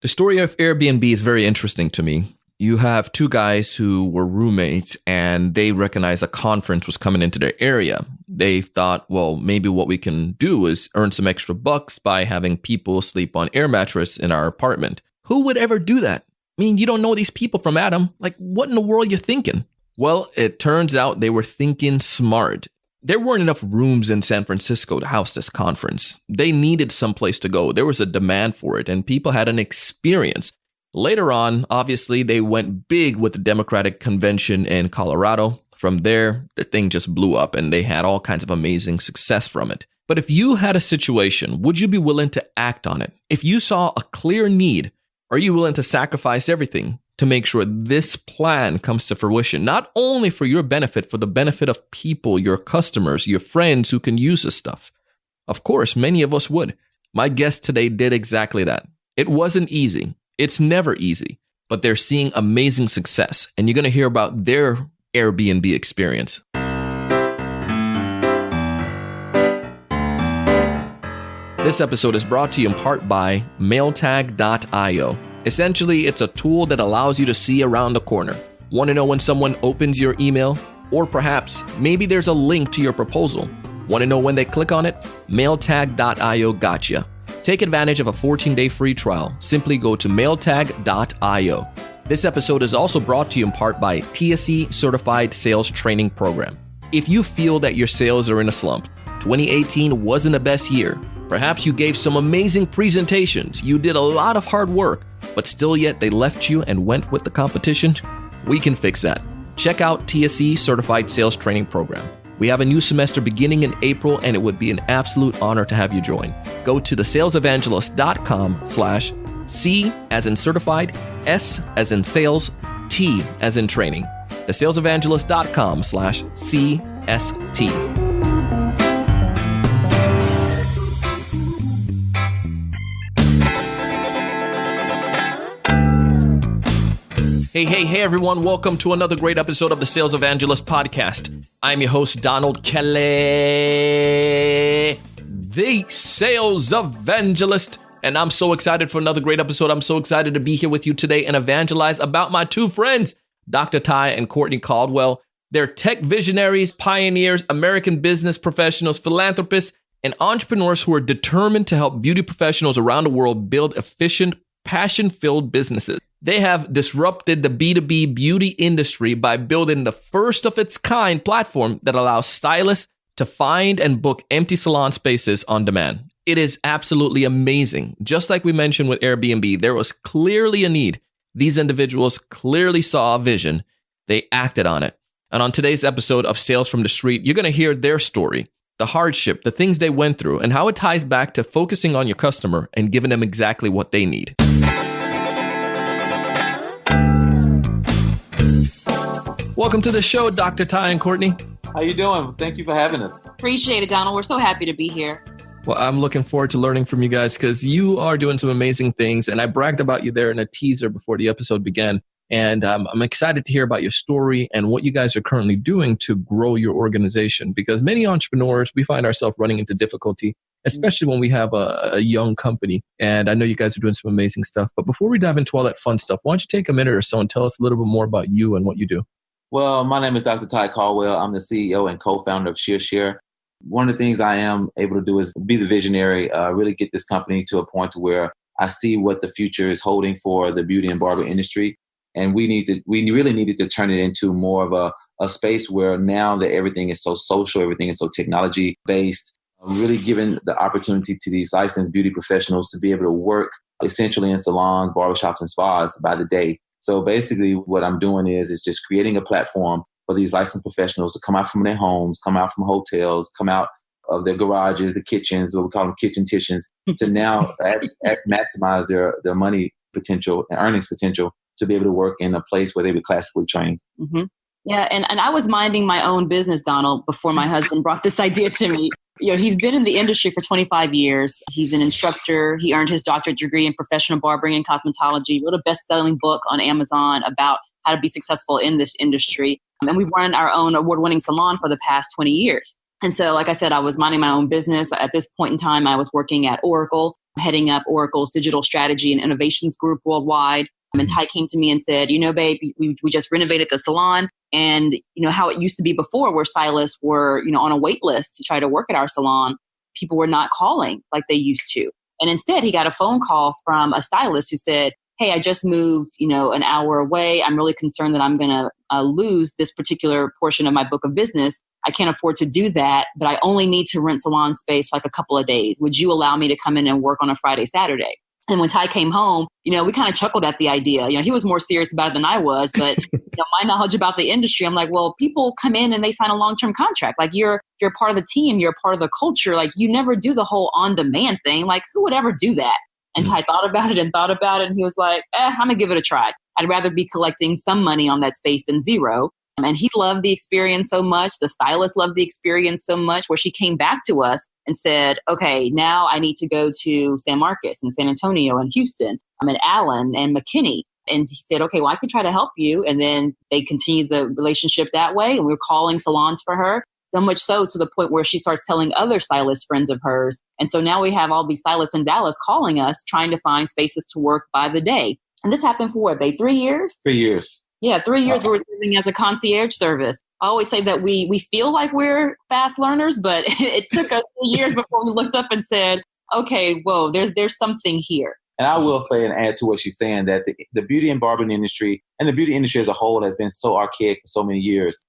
The story of Airbnb is very interesting to me. You have two guys who were roommates and they recognized a conference was coming into their area. They thought, well, maybe what we can do is earn some extra bucks by having people sleep on air mattress in our apartment. Who would ever do that? I mean, you don't know these people from Adam. Like, what in the world are you thinking? Well, it turns out they were thinking smart. There weren't enough rooms in San Francisco to house this conference. They needed someplace to go. There was a demand for it, and people had an experience. Later on, obviously, they went big with the Democratic Convention in Colorado. From there, the thing just blew up, and they had all kinds of amazing success from it. But if you had a situation, would you be willing to act on it? If you saw a clear need, are you willing to sacrifice everything to make sure this plan comes to fruition, not only for your benefit, for the benefit of people, your customers, your friends who can use this stuff? Of course, many of us would. My guest today did exactly that. It wasn't easy. It's never easy, but they're seeing amazing success, and you're going to hear about their Airbnb experience. This episode is brought to you in part by mailtag.io. Essentially, it's a tool that allows you to see around the corner. Want to know when someone opens your email? Or perhaps, maybe there's a link to your proposal. Want to know when they click on it? Mailtag.io gotcha. Take advantage of a 14-day free trial. Simply go to mailtag.io. This episode is also brought to you in part by TSE Certified Sales Training Program. If you feel that your sales are in a slump, 2018 wasn't the best year. Perhaps you gave some amazing presentations. You did a lot of hard work, but still yet they left you and went with the competition. We can fix that. Check out TSE Certified Sales Training Program. We have a new semester beginning in April, and it would be an absolute honor to have you join. Go to thesalesevangelist.com/C as in certified, S as in sales, T as in training. Thesalesevangelist.com/CST. Hey, everyone. Welcome to another great episode of the Sales Evangelist podcast. I'm your host, Donald Kelly, the Sales Evangelist. And I'm so excited for another great episode. I'm so excited to be here with you today and evangelize about my two friends, Dr. Ty and Courtney Caldwell. They're tech visionaries, pioneers, American business professionals, philanthropists, and entrepreneurs who are determined to help beauty professionals around the world build efficient, passion-filled businesses. They have disrupted the B2B beauty industry by building the first of its kind platform that allows stylists to find and book empty salon spaces on demand. It is absolutely amazing. Just like we mentioned with Airbnb, there was clearly a need. These individuals clearly saw a vision. They acted on it. And on today's episode of Sales from the Street, you're going to hear their story, the hardship, the things they went through, and how it ties back to focusing on your customer and giving them exactly what they need. Welcome to the show, Dr. Ty and Courtney. How you doing? Thank you for having us. Appreciate it, Donald. We're so happy to be here. Well, I'm looking forward to learning from you guys because you are doing some amazing things. And I bragged about you there in a teaser before the episode began. And I'm excited to hear about your story and what you guys are currently doing to grow your organization. Because many entrepreneurs, we find ourselves running into difficulty, especially when we have a young company. And I know you guys are doing some amazing stuff. But before we dive into all that fun stuff, why don't you take a minute or so and tell us a little bit more about you and what you do? Well, my name is Dr. Ty Caldwell. I'm the CEO and co-founder of ShearShare. One of the things I am able to do is be the visionary, really get this company to a point where I see what the future is holding for the beauty and barber industry. And we really needed to turn it into more of a space where now that everything is so social, everything is so technology based, really giving the opportunity to these licensed beauty professionals to be able to work essentially in salons, barbershops, and spas by the day. So basically what I'm doing is just creating a platform for these licensed professionals to come out from their homes, come out from hotels, come out of their garages, the kitchens, what we call them kitchen titians, to now maximize their money potential and earnings potential to be able to work in a place where they were classically trained. Mm-hmm. Yeah, and I was minding my own business, Donald, before my husband brought this idea to me. You know, he's been in the industry for 25 years. He's an instructor. He earned his doctorate degree in professional barbering and cosmetology, wrote a best-selling book on Amazon about how to be successful in this industry. And we've run our own award-winning salon for the past 20 years. And so, like I said, I was minding my own business. At this point in time, I was working at Oracle, heading up Oracle's digital strategy and innovations group worldwide. And Ty came to me and said, babe, we just renovated the salon. And, how it used to be before where stylists were, on a wait list to try to work at our salon, people were not calling like they used to. And instead, he got a phone call from a stylist who said, hey, I just moved, an hour away. I'm really concerned that I'm going to lose this particular portion of my book of business. I can't afford to do that, but I only need to rent salon space for like a couple of days. Would you allow me to come in and work on a Friday, Saturday? And when Ty came home, we kind of chuckled at the idea. He was more serious about it than I was, but my knowledge about the industry, I'm like, well, people come in and they sign a long-term contract. Like you're part of the team, you're part of the culture. Like you never do the whole on-demand thing. Like who would ever do that? And Ty thought about it. And he was like, I'm going to give it a try. I'd rather be collecting some money on that space than zero. And he loved the experience so much. The stylist loved the experience so much where she came back to us and said, okay, now I need to go to San Marcos and San Antonio and Houston. I'm at Allen and McKinney. And he said, okay, well, I can try to help you. And then they continued the relationship that way. And we were calling salons for her. So much so to the point where she starts telling other stylist friends of hers. And so now we have all these stylists in Dallas calling us, trying to find spaces to work by the day. And this happened for what, babe, 3 years? 3 years. Yeah, 3 years we were serving as a concierge service. I always say that we feel like we're fast learners, but it took us 3 years before we looked up and said, okay, whoa, there's something here. And I will say and add to what she's saying that the beauty and barbering industry and the beauty industry as a whole has been so archaic for so many years.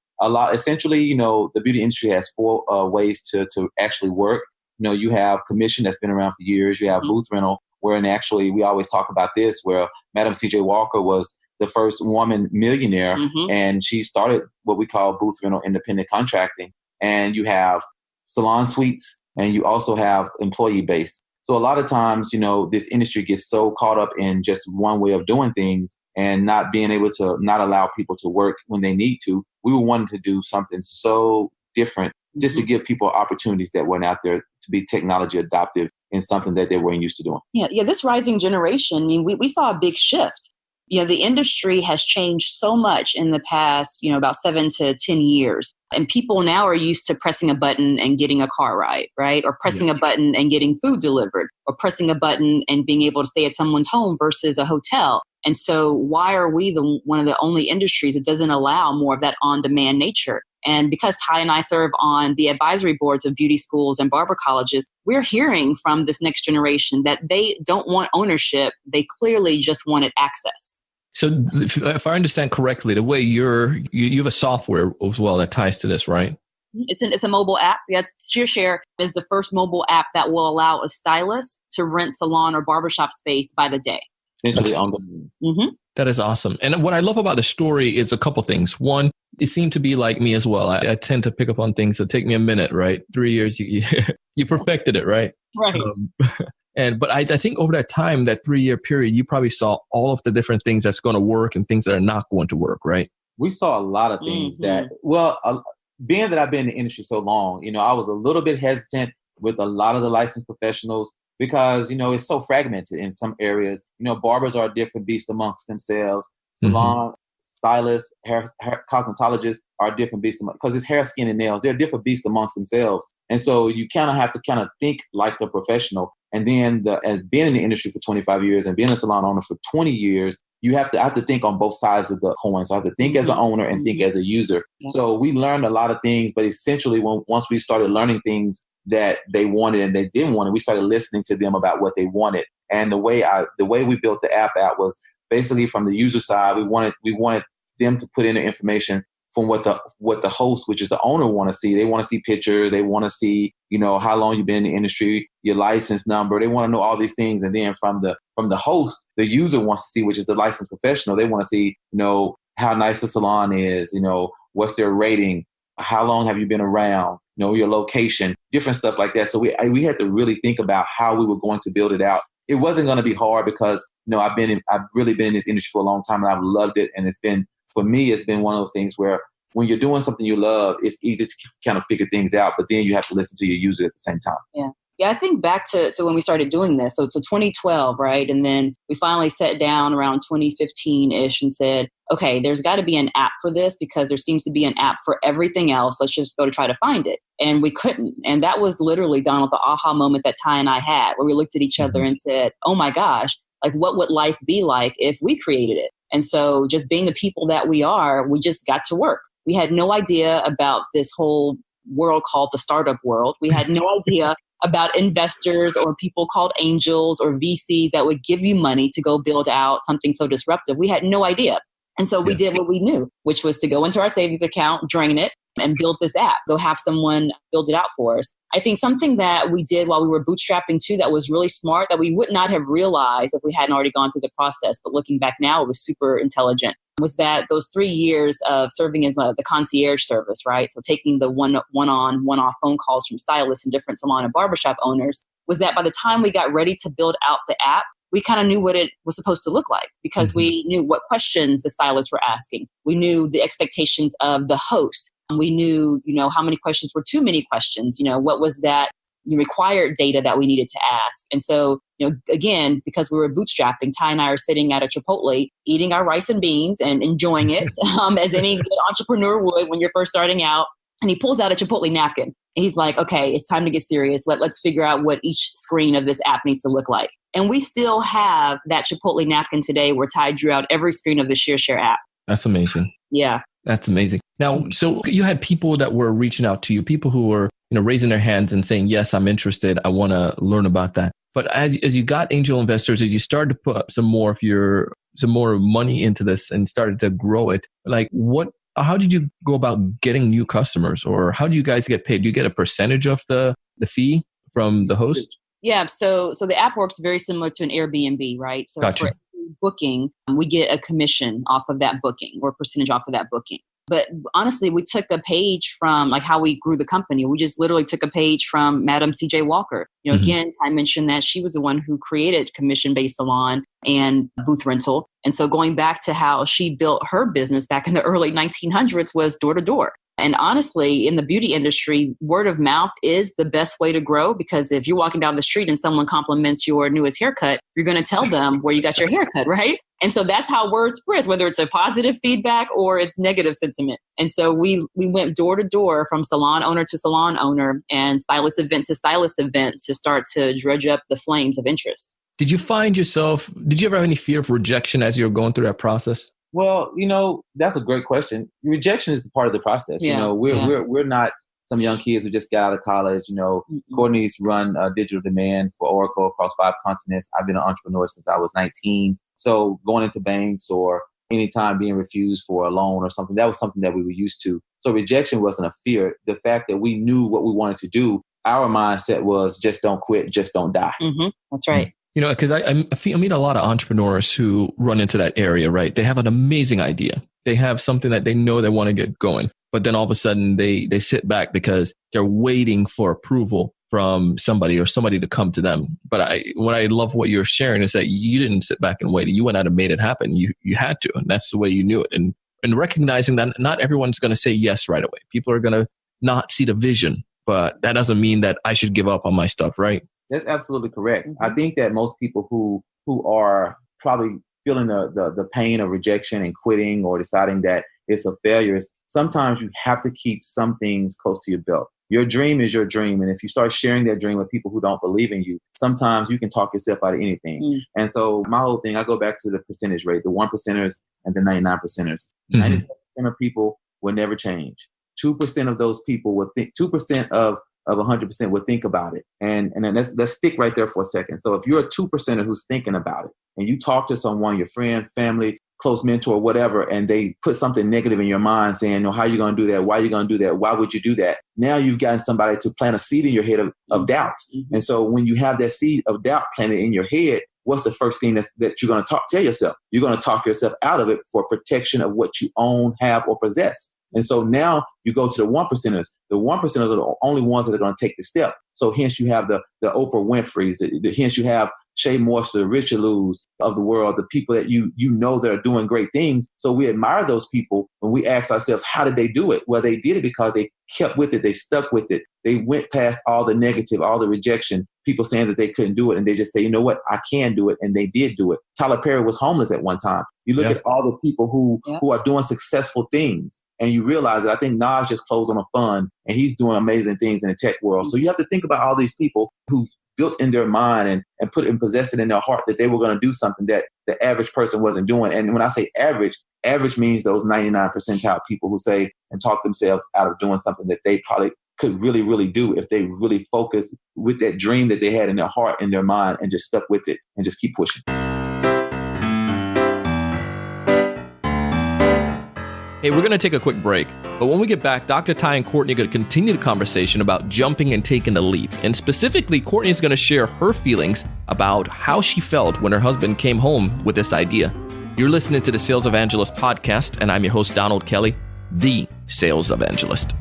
Essentially, the beauty industry has four ways to actually work. You have commission that's been around for years. You have booth rental, wherein actually we always talk about this, where Madam C.J. Walker was the first woman millionaire, and she started what we call booth rental independent contracting. And you have salon suites, and you also have employee-based. So a lot of times, this industry gets so caught up in just one way of doing things and not being able to not allow people to work when they need to. We were wanting to do something so different just to give people opportunities that weren't out there to be technology adaptive in something that they weren't used to doing. Yeah. This rising generation, we saw a big shift. The industry has changed so much in the past, about 7 to 10 years. And people now are used to pressing a button and getting a car ride, right? Or pressing a button and getting food delivered, or pressing a button and being able to stay at someone's home versus a hotel. And so why are we one of the only industries that doesn't allow more of that on-demand nature? And because Ty and I serve on the advisory boards of beauty schools and barber colleges, we're hearing from this next generation that they don't want ownership. They clearly just wanted access. So if I understand correctly, the way you have a software as well that ties to this, right? It's a mobile app. Yes, ShearShare is the first mobile app that will allow a stylist to rent salon or barbershop space by the day. Essentially on the That is awesome. And what I love about the story is a couple things. One, it seemed to be like me as well. I tend to pick up on things that take me a minute, right? 3 years, you perfected it, right? Right. But I think over that time, that 3-year period, you probably saw all of the different things that's going to work and things that are not going to work, right? We saw a lot of things being that I've been in the industry so long, I was a little bit hesitant with a lot of the licensed professionals because, it's so fragmented in some areas. Barbers are a different beast amongst themselves. Salon stylists, hair cosmetologists are a different beast because it's hair, skin, and nails. They're different beasts amongst themselves. And so you kind of have to think like the professional. And then as being in the industry for 25 years and being a salon owner for 20 years, I have to think on both sides of the coin. So I have to think as an owner and think as a user. Yeah. So we learned a lot of things, but essentially once we started learning things that they wanted and they didn't want it, we started listening to them about what they wanted. And the way we built the app out was basically from the user side. We wanted them to put in the information from what the host, which is the owner, want to see. They want to see pictures. They want to see, how long you've been in the industry, your license number. They want to know all these things. And then from the host, the user wants to see, which is the licensed professional. They want to see, how nice the salon is, what's their rating, how long have you been around, your location, different stuff like that. So we had to really think about how we were going to build it out. It wasn't going to be hard because, I've really been in this industry for a long time and I've loved it. And for me, it's been one of those things where when you're doing something you love, it's easy to kind of figure things out, but then you have to listen to your user at the same time. Yeah. Yeah, I think back to when we started doing this. So to 2012, right? And then we finally sat down around 2015-ish and said, okay, there's got to be an app for this because there seems to be an app for everything else. Let's just go to try to find it. And we couldn't. And that was literally, Donald, the aha moment that Ty and I had, where we looked at each other and said, oh my gosh, like what would life be like if we created it? And so just being the people that we are, we just got to work. We had no idea about this whole world called the startup world. We had no idea about investors or people called angels or VCs that would give you money to go build out something so disruptive. We had no idea. And so we did what we knew, which was to go into our savings account, drain it, and build this app, go have someone build it out for us. I think something that we did while we were bootstrapping too that was really smart that we would not have realized if we hadn't already gone through the process, but looking back now, it was super intelligent, was that those 3 years of serving as the concierge service, right? So taking the one-on, one-off phone calls from stylists and different salon and barbershop owners, was that by the time we got ready to build out the app, we kind of knew what it was supposed to look like because we knew what questions the stylists were asking. We knew the expectations of the host. We knew, how many questions were too many questions. What was that required data that we needed to ask? And so, again, because we were bootstrapping, Ty and I are sitting at a Chipotle eating our rice and beans and enjoying it as any good entrepreneur would when you're first starting out. And he pulls out a Chipotle napkin. And he's like, okay, it's time to get serious. Let's figure out what each screen of this app needs to look like. And we still have that Chipotle napkin today where Ty drew out every screen of the ShearShare app. That's amazing. Yeah. That's amazing. Now, so you had people that were reaching out to you, people who were, raising their hands and saying, yes, I'm interested. I want to learn about that. But as you got angel investors, as you started to put up some more money into this and started to grow it, how did you go about getting new customers, or how do you guys get paid? Do you get a percentage of the fee from the host? Yeah. So the app works very similar to an Airbnb, right? So Gotcha. For booking, we get a commission off of that booking or percentage off of that booking. But honestly, we took a page from how we grew the company. We just literally took a page from Madam CJ Walker. Again, I mentioned that she was the one who created commission-based salon and booth rental. And so going back to how she built her business back in the early 1900s was door to door. And honestly, in the beauty industry, word of mouth is the best way to grow, because if you're walking down the street and someone compliments your newest haircut, you're going to tell them where you got your haircut, right? And so that's how word spreads, whether it's a positive feedback or it's negative sentiment. And so we went door to door from salon owner to salon owner and stylist event to stylist event to start to dredge up the flames of interest. Did you ever have any fear of rejection as you were going through that process? Well, that's a great question. Rejection is part of the process. Yeah, We're not some young kids who just got out of college. Courtney's run digital demand for Oracle across 5 continents. I've been an entrepreneur since I was 19. So going into banks or anytime being refused for a loan or something, that was something that we were used to. So rejection wasn't a fear. The fact that we knew what we wanted to do, our mindset was just don't quit, just don't die. Mm-hmm. That's right. Because I meet a lot of entrepreneurs who run into that area, right? They have an amazing idea. They have something that they know they want to get going, but then all of a sudden they sit back because they're waiting for approval from somebody to come to them. But what I love what you're sharing is that you didn't sit back and wait. You went out and made it happen. You had to, and that's the way you knew it. And recognizing that not everyone's going to say yes right away. People are going to not see the vision, but that doesn't mean that I should give up on my stuff, right? That's absolutely correct. Mm-hmm. I think that most people who are probably feeling the pain of rejection and quitting or deciding that it's a failure, sometimes you have to keep some things close to your belt. Your dream is your dream. And if you start sharing that dream with people who don't believe in you, sometimes you can talk yourself out of anything. Mm. And so my whole thing, I go back to the percentage rate, the 1%ers and the 99%ers. Mm-hmm. 97% of people will never change. 2% of those people will think, 2% of 100% would think about it. And then let's stick right there for a second. So if you're a 2%er who's thinking about it and you talk to someone, your friend, family, close mentor, whatever, and they put something negative in your mind saying, how are you going to do that? Why are you going to do that? Why would you do that? Now you've gotten somebody to plant a seed in your head of doubt. Mm-hmm. And so when you have that seed of doubt planted in your head, what's the first thing that you're going to tell yourself? You're going to talk yourself out of it for protection of what you own, have, or possess. And so now you go to the 1%ers. The 1%ers are the only ones that are going to take the step. So hence you have the Oprah Winfrey's, hence you have Shea Morse, the Richard Lou's of the world, the people that you know that are doing great things. So we admire those people when we ask ourselves, how did they do it? Well, they did it because they kept with it. They stuck with it. they went past all the negative, all the rejection, people saying that they couldn't do it. And they just say, you know what, I can do it. And they did do it. Tyler Perry was homeless at one time. You look at all the people who are doing successful things and you realize that I think Nas just closed on a fund and he's doing amazing things in the tech world. So you have to think about all these people who've built in their mind and put and possessed it in their heart that they were going to do something that the average person wasn't doing. And when I say average means those 99 percentile people who say and talk themselves out of doing something that they probably could really, really do if they really focus with that dream that they had in their heart and their mind and just stuck with it and just keep pushing. Hey, we're going to take a quick break, but when we get back, Dr. Ty and Courtney are going to continue the conversation about jumping and taking the leap. And specifically, Courtney is going to share her feelings about how she felt when her husband came home with this idea. You're listening to the Sales Evangelist podcast, and I'm your host, Donald Kelly, the Sales Evangelist.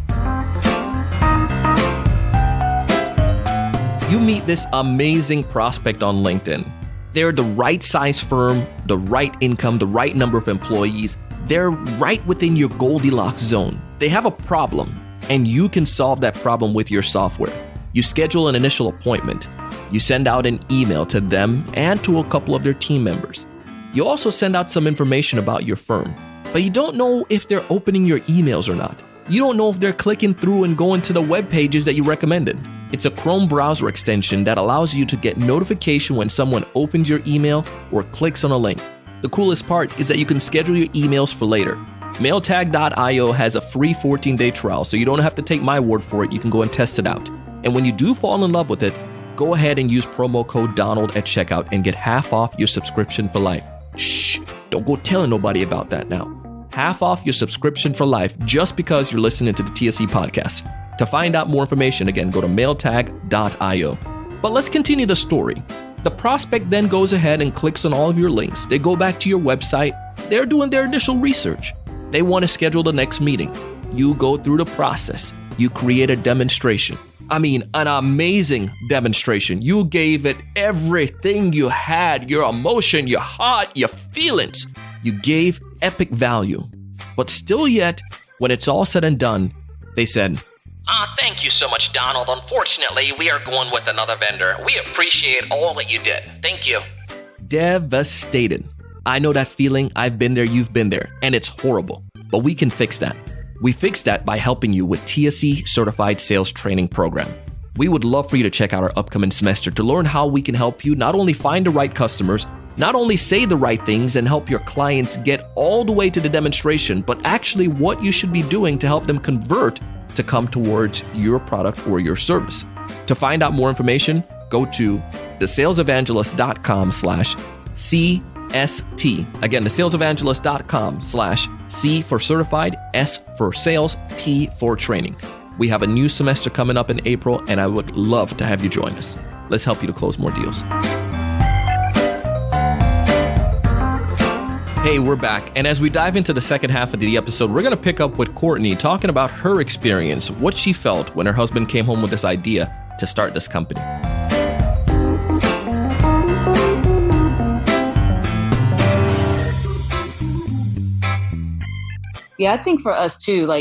You meet this amazing prospect on LinkedIn. They're the right size firm, the right income, the right number of employees. They're right within your Goldilocks zone. They have a problem, and you can solve that problem with your software. You schedule an initial appointment. You send out an email to them and to a couple of their team members. You also send out some information about your firm, but you don't know if they're opening your emails or not. You don't know if they're clicking through and going to the web pages that you recommended. It's a Chrome browser extension that allows you to get notification when someone opens your email or clicks on a link. The coolest part is that you can schedule your emails for later. Mailtag.io has a free 14-day trial, so you don't have to take my word for it. You can go and test it out. And when you do fall in love with it, go ahead and use promo code Donald at checkout and get half off your subscription for life. Shh, don't go telling nobody about that now. Half off your subscription for life just because you're listening to the TSE podcast. To find out more information, again, go to mailtag.io. But let's continue the story. The prospect then goes ahead and clicks on all of your links. They go back to your website. They're doing their initial research. They want to schedule the next meeting. You go through the process. You create a demonstration. I mean, an amazing demonstration. You gave it everything you had, your emotion, your heart, your feelings. You gave epic value. But still yet, when it's all said and done, they said, Thank you so much, Donald. Unfortunately, we are going with another vendor. We appreciate all that you did. Thank you. Devastated. I know that feeling. I've been there. You've been there. And it's horrible. But we can fix that. We fix that by helping you with TSE Certified Sales Training Program. We would love for you to check out our upcoming semester to learn how we can help you not only find the right customers, not only say the right things and help your clients get all the way to the demonstration, but actually what you should be doing to help them convert to come towards your product or your service. To find out more information, go to thesalesevangelist.com/CST. Again, thesalesevangelist.com/C for certified, S for sales, T for training. We have a new semester coming up in April, and I would love to have you join us. Let's help you to close more deals. Hey, we're back. And as we dive into the second half of the episode, we're going to pick up with Courtney talking about her experience, what she felt when her husband came home with this idea to start this company. Yeah, I think for us too,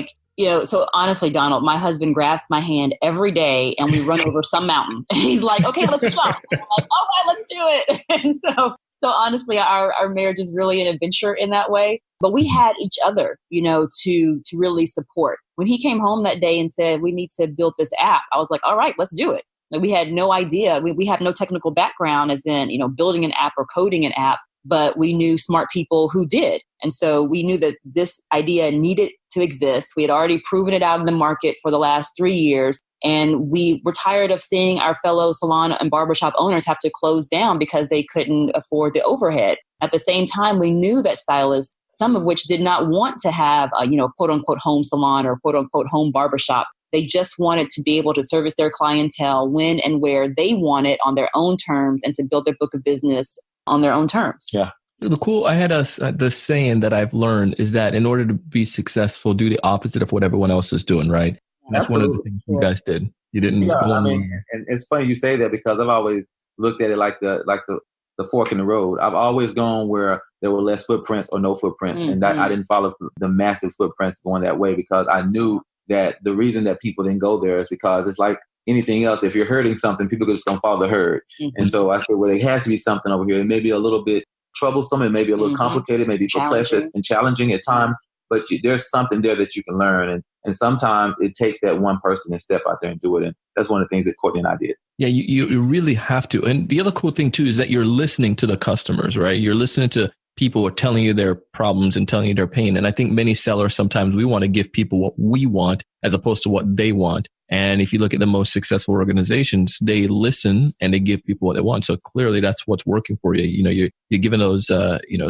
so honestly, Donald, my husband grasps my hand every day and we run over some mountain. He's like, okay, let's jump. And I'm like, all right, let's do it. And so honestly, our marriage is really an adventure in that way. But we had each other, to really support. When he came home that day and said, we need to build this app, I was like, all right, let's do it. We had no idea. We have no technical background as in, building an app or coding an app, but we knew smart people who did. And so we knew that this idea needed to exist. We had already proven it out in the market for the last 3 years. And we were tired of seeing our fellow salon and barbershop owners have to close down because they couldn't afford the overhead. At the same time, we knew that stylists, some of which did not want to have a, quote unquote home salon or quote unquote home barbershop. They just wanted to be able to service their clientele when and where they wanted on their own terms and to build their book of business on their own terms. Yeah. I had the saying that I've learned is that in order to be successful, do the opposite of what everyone else is doing, right? That's Absolutely. one of the things you guys did. You didn't. Yeah, and it's funny you say that because I've always looked at it like the fork in the road. I've always gone where there were less footprints or no footprints, and that I didn't follow the massive footprints going that way because I knew that the reason that people didn't go there is because it's like anything else. If you're hurting something, people are just going to follow the herd. Mm-hmm. And so I said, well, there has to be something over here. It may be a little bit troublesome. It may be a little complicated, maybe perplexed and challenging at times, but there's something there that you can learn. And sometimes it takes that one person to step out there and do it. And that's one of the things that Courtney and I did. Yeah, you really have to. And the other cool thing too is that you're listening to the customers, right? You're listening to people who are telling you their problems and telling you their pain. And I think many sellers, sometimes we want to give people what we want as opposed to what they want. And if you look at the most successful organizations, they listen and they give people what they want. So clearly that's what's working for you. You know, you're giving those,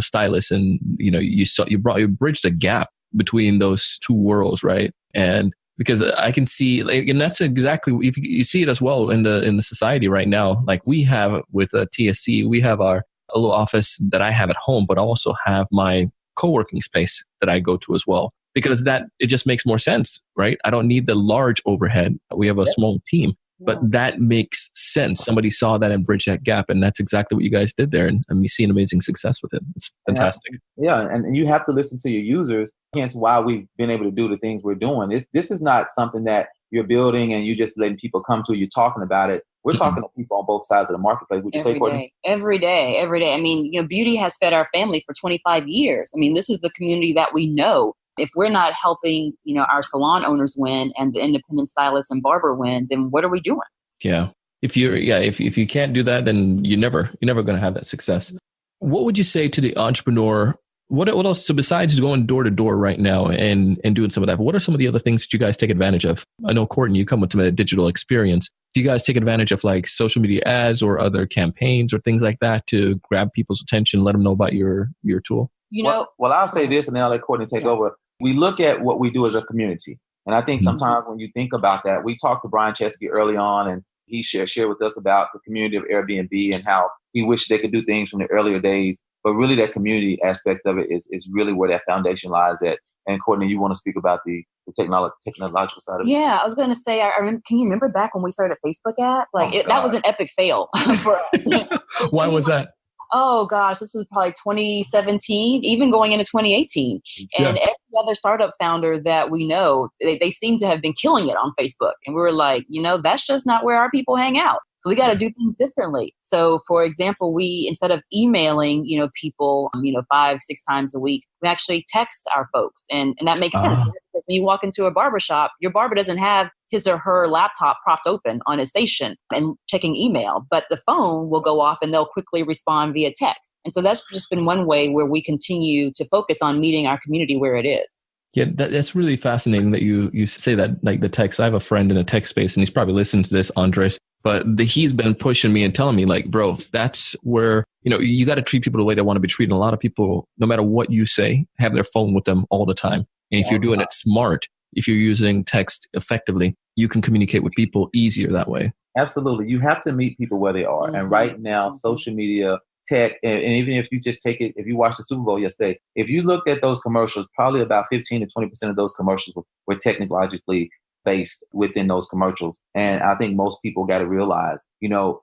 stylists, and, you bridged the gap between those two worlds, right? And because I can see, and that's exactly, you see it as well in the society right now. Like we have with TSE, we have a little office that I have at home, but I also have my co-working space that I go to as well, because it just makes more sense, right? I don't need the large overhead. We have a small team, but that makes sense. Somebody saw that and bridged that gap, and that's exactly what you guys did there. And you see an amazing success with it. It's fantastic. Yeah, and you have to listen to your users. Hence why we've been able to do the things we're doing. This is not something that you're building and you're just letting people come to you talking about it. We're talking to people on both sides of the marketplace. Would you say, Courtney? Every day. I mean, beauty has fed our family for 25 years. I mean, this is the community that we know. If we're not helping, our salon owners win and the independent stylist and barber win, then what are we doing? Yeah. If you can't do that, then you're never going to have that success. What would you say to the entrepreneur? What else? So besides going door to door right now and doing some of that, what are some of the other things that you guys take advantage of? I know, Courtney, you come with some of that digital experience. Do you guys take advantage of like social media ads or other campaigns or things like that to grab people's attention, let them know about your tool? Well, I'll say this and then I'll let Courtney take over. We look at what we do as a community. And I think sometimes when you think about that, we talked to Brian Chesky early on, and he shared with us about the community of Airbnb and how he wished they could do things from the earlier days. But really that community aspect of it is really where that foundation lies at. And Courtney, you want to speak about the technological side of it? Yeah, I was going to say, can you remember back when we started Facebook ads? That was an epic fail for us. Why was that? Oh gosh, this was probably 2017, even going into 2018. And every other startup founder that we know, they seem to have been killing it on Facebook. And we were like, that's just not where our people hang out. So we got to do things differently. So for example, we, instead of emailing, people, 5-6 times a week, we actually text our folks. And that makes sense. Because when you walk into a barbershop, your barber doesn't have his or her laptop propped open on his station and checking email, but the phone will go off and they'll quickly respond via text. And so that's just been one way where we continue to focus on meeting our community where it is. Yeah, that's really fascinating that you say that, like the text. I have a friend in a tech space and he's probably listening to this, Andres, but he's been pushing me and telling me like, bro, that's where, you got to treat people the way they want to be treated. A lot of people, no matter what you say, have their phone with them all the time. And if you're doing it smart, if you're using text effectively, you can communicate with people easier that way. Absolutely. You have to meet people where they are. And right now, social media, tech, and even if you just take it, if you watched the Super Bowl yesterday, if you looked at those commercials, probably about 15 to 20% of those commercials were technologically based within those commercials. And I think most people got to realize,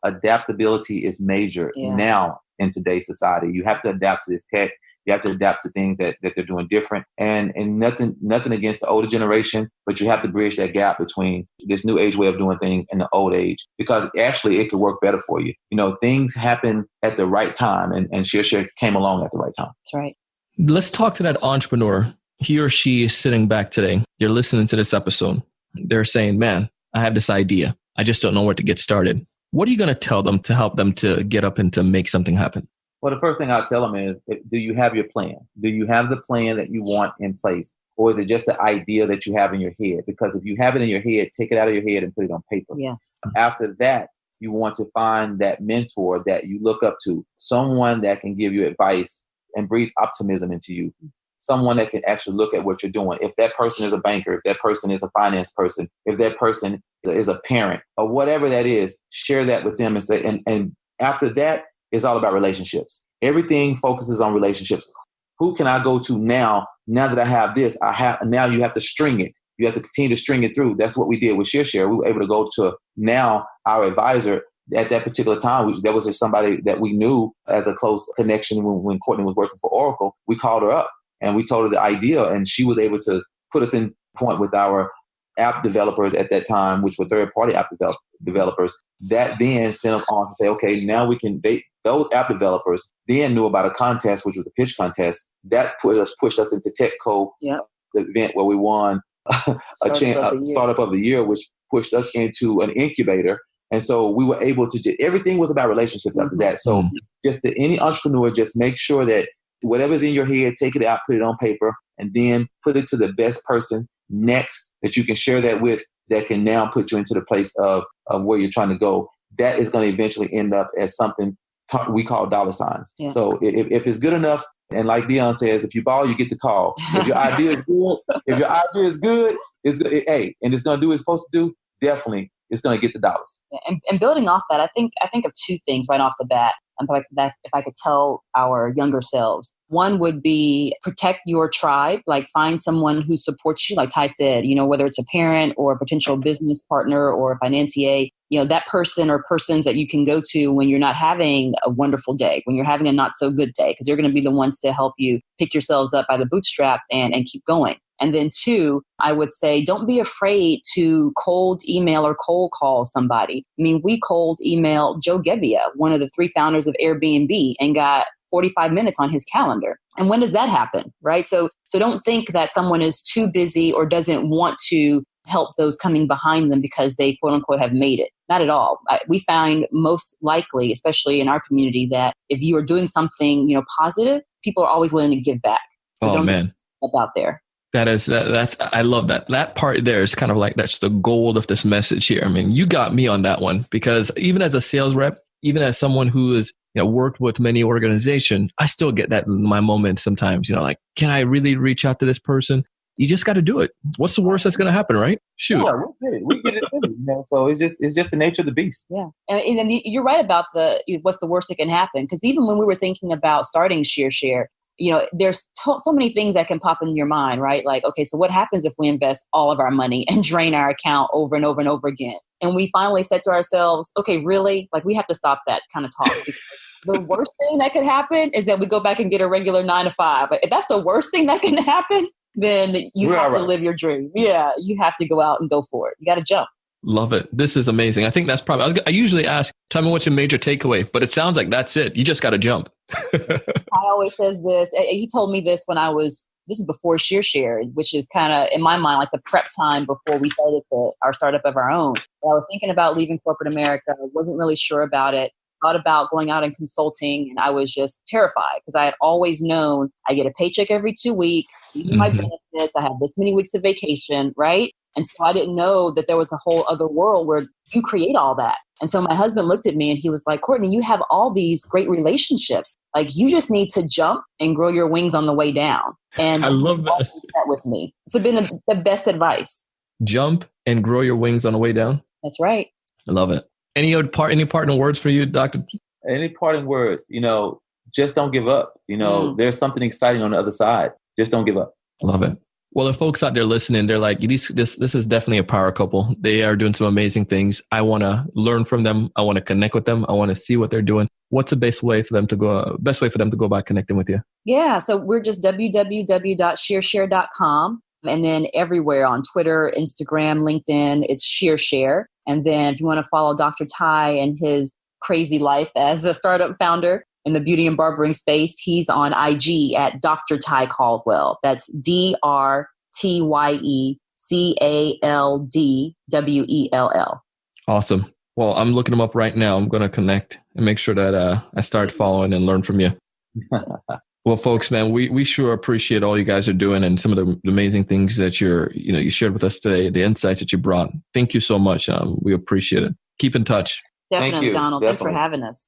adaptability is major now in today's society. You have to adapt to this tech. You have to adapt to things that they're doing different, and nothing against the older generation, but you have to bridge that gap between this new age way of doing things and the old age, because actually it could work better for you. Things happen at the right time, and ShearShare came along at the right time. That's right. Let's talk to that entrepreneur. He or she is sitting back today. They're listening to this episode. They're saying, man, I have this idea. I just don't know where to get started. What are you going to tell them to help them to get up and to make something happen? Well, the first thing I'll tell them is, do you have your plan? Do you have the plan that you want in place? Or is it just the idea that you have in your head? Because if you have it in your head, take it out of your head and put it on paper. Yes. After that, you want to find that mentor that you look up to, someone that can give you advice and breathe optimism into you, someone that can actually look at what you're doing. If that person is a banker, if that person is a finance person, if that person is a parent, or whatever that is, share that with them and say, and after that, it's all about relationships. Everything focuses on relationships. Who can I go to now? Now that I have this, now you have to string it. You have to continue to string it through. That's what we did with ShearShare. We were able to go to now our advisor at that particular time. That was just somebody that we knew as a close connection when Courtney was working for Oracle. We called her up and we told her the idea, and she was able to put us in point with our app developers at that time, which were third-party app developers, that then sent them on to say, okay, now we can, those app developers then knew about a contest, which was a pitch contest, that pushed us into TechCo, the event where we won Startup of the Year, which pushed us into an incubator. And so we were able to everything was about relationships after that. So just to any entrepreneur, just make sure that whatever's in your head, take it out, put it on paper, and then put it to the best person next that you can share that with, that can now put you into the place of where you're trying to go. That is going to eventually end up as something we call dollar signs. Yeah. So if it's good enough, and like Dion says, if you ball, you get the call. If your idea is good, it's good. Hey, and it's going to do what it's supposed to do, definitely it's going to get the dollars. Yeah, and building off that, I think of two things right off the bat. If I could tell our younger selves, one would be protect your tribe, like find someone who supports you. Like Ty said, whether it's a parent or a potential business partner or a financier, that person or persons that you can go to when you're not having a wonderful day, when you're having a not so good day, because they're going to be the ones to help you pick yourselves up by the bootstrap and keep going. And then two, I would say, don't be afraid to cold email or cold call somebody. I mean, we cold emailed Joe Gebbia, one of the 3 founders of Airbnb, and got 45 minutes on his calendar. And when does that happen, right? So don't think that someone is too busy or doesn't want to help those coming behind them because they quote unquote have made it. Not at all. We find most likely, especially in our community, that if you are doing something, positive, people are always willing to give back. So don't get out there. That's I love that. That part there is kind of like, that's the gold of this message here. I mean, you got me on that one, because even as a sales rep, even as someone who is, worked with many organizations, I still get that in my moment sometimes, like, can I really reach out to this person? You just got to do it. What's the worst that's going to happen, right? Shoot. Yeah, we get it. So it's just the nature of the beast. Yeah. And you're right about what's the worst that can happen. Because even when we were thinking about starting ShearShare, there's so many things that can pop in your mind, right? Like, okay, so what happens if we invest all of our money and drain our account over and over and over again? And we finally said to ourselves, okay, really? Like, we have to stop that kind of talk. The worst thing that could happen is that we go back and get a regular 9 to 5. But if that's the worst thing that can happen, then you have to live your dream. Yeah, you have to go out and go for it. You got to jump. Love it. This is amazing. I think that's probably, I usually ask, tell me what's your major takeaway, but it sounds like that's it. You just got to jump. I always says this. He told me this this is before ShearShare, which is kind of, in my mind, like the prep time before we started our startup of our own. I was thinking about leaving corporate America. I wasn't really sure about it. Thought about going out and consulting, and I was just terrified because I had always known I get a paycheck every 2 weeks. These are my benefits. I have this many weeks of vacation, right? And so I didn't know that there was a whole other world where you create all that. And so my husband looked at me and he was like, Courtney, you have all these great relationships. Like, you just need to jump and grow your wings on the way down. And I love that. That with me. It's been the best advice. Jump and grow your wings on the way down. That's right. I love it. Any parting words for you, Doctor? Any parting words? Just don't give up. There's something exciting on the other side. Just don't give up. Love it. Well, if folks out there listening, they're like, this is definitely a power couple. They are doing some amazing things. I want to learn from them. I want to connect with them. I want to see what they're doing. What's the best way for them to go about connecting with you? Yeah. So we're just www.ShearShare.com. And then everywhere on Twitter, Instagram, LinkedIn, it's ShearShare. And then if you want to follow Dr. Ty and his crazy life as a startup founder in the beauty and barbering space, he's on IG at Dr. Ty Caldwell. That's DrTyecaldwell. Awesome. Well, I'm looking him up right now. I'm going to connect and make sure that I start following and learn from you. Well, folks, man, we sure appreciate all you guys are doing and some of the amazing things that you shared with us today, the insights that you brought. Thank you so much. We appreciate it. Keep in touch. Definitely, Donald. Definitely. Thanks for having us.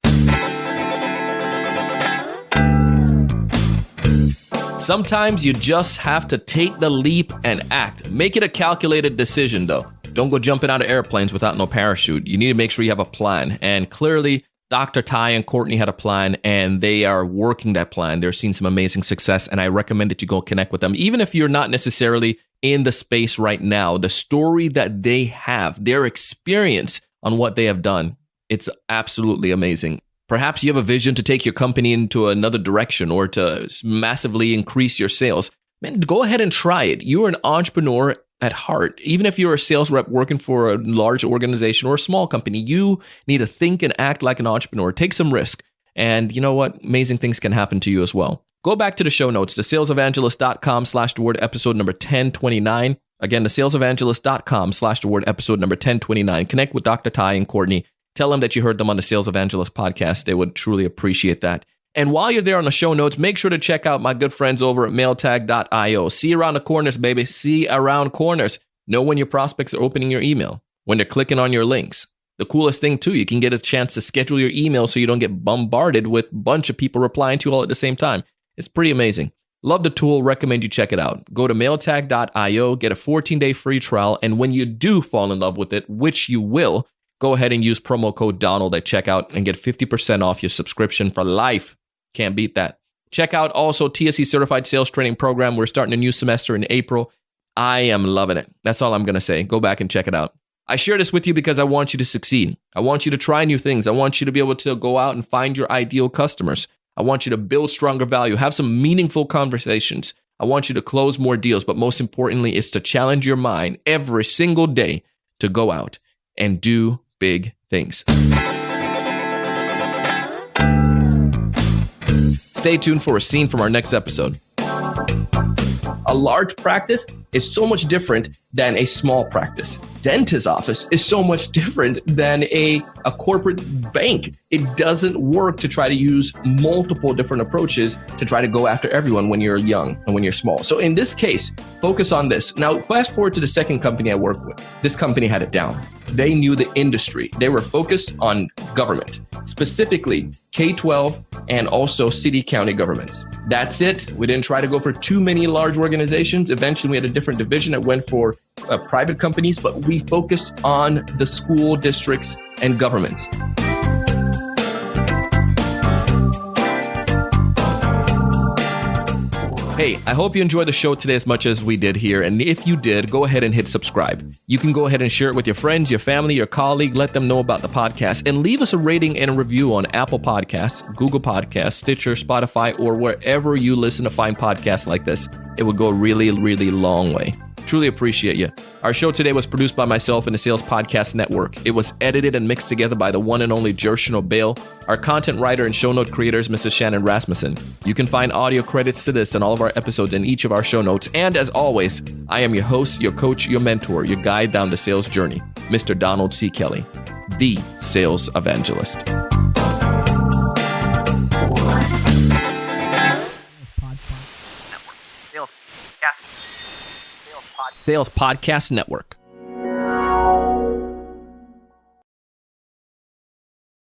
Sometimes you just have to take the leap and act. Make it a calculated decision, though. Don't go jumping out of airplanes without no parachute. You need to make sure you have a plan. And clearly, Dr. Ty and Courtney had a plan, and they are working that plan. They're seeing some amazing success, and I recommend that you go connect with them. Even if you're not necessarily in the space right now, the story that they have, their experience on what they have done, it's absolutely amazing. Perhaps you have a vision to take your company into another direction or to massively increase your sales. Man, go ahead and try it. You're an entrepreneur at heart. Even if you're a sales rep working for a large organization or a small company, you need to think and act like an entrepreneur. Take some risk. And you know what? Amazing things can happen to you as well. Go back to the show notes, thesalesevangelist.com/theword episode number 1029. Again, thesalesevangelist.com/theword episode number 1029. Connect with Dr. Ty and Courtney. Tell them that you heard them on the Sales Evangelist podcast. They would truly appreciate that. And while you're there on the show notes, make sure to check out my good friends over at mailtag.io. See around the corners, baby. See around corners. Know when your prospects are opening your email, when they're clicking on your links. The coolest thing, too, you can get a chance to schedule your email so you don't get bombarded with a bunch of people replying to you all at the same time. It's pretty amazing. Love the tool. Recommend you check it out. Go to mailtag.io, get a 14-day free trial, and when you do fall in love with it, which you will, go ahead and use promo code Donald at checkout and get 50% off your subscription for life. Can't beat that. Check out also TSE Certified Sales Training Program. We're starting a new semester in April. I am loving it. That's all I'm going to say. Go back and check it out. I share this with you because I want you to succeed. I want you to try new things. I want you to be able to go out and find your ideal customers. I want you to build stronger value, have some meaningful conversations. I want you to close more deals, but most importantly, is to challenge your mind every single day to go out and do big things. Stay tuned for a scene from our next episode. A large practice is so much different than a small practice. Dentist's office is so much different than a corporate bank. It doesn't work to try to use multiple different approaches to try to go after everyone when you're young and when you're small. So in this case, focus on this. Now, fast forward to the second company I worked with. This company had it down. They knew the industry. They were focused on government, specifically K-12 and also city county governments. That's it. We didn't try to go for too many large organizations. Eventually, we had a different division that went for private companies, but we focused on the school districts and governments. Hey, I hope you enjoyed the show today as much as we did here. And if you did, go ahead and hit subscribe. You can go ahead and share it with your friends, your family, your colleague. Let them know about the podcast. And leave us a rating and a review on Apple Podcasts, Google Podcasts, Stitcher, Spotify, or wherever you listen to find podcasts like this. It would go a really, really long way. Truly appreciate you. Our show today was produced by myself and the Sales Podcast Network. It was edited and mixed together by the one and only Jershino Bale. Our content writer and show note creator is Mrs. Shannon Rasmussen. You can find audio credits to this and all of our episodes in each of our show notes. And as always, I am your host, your coach, your mentor, your guide down the sales journey, Mr. Donald C. Kelly, the Sales Evangelist. Sales Podcast Network.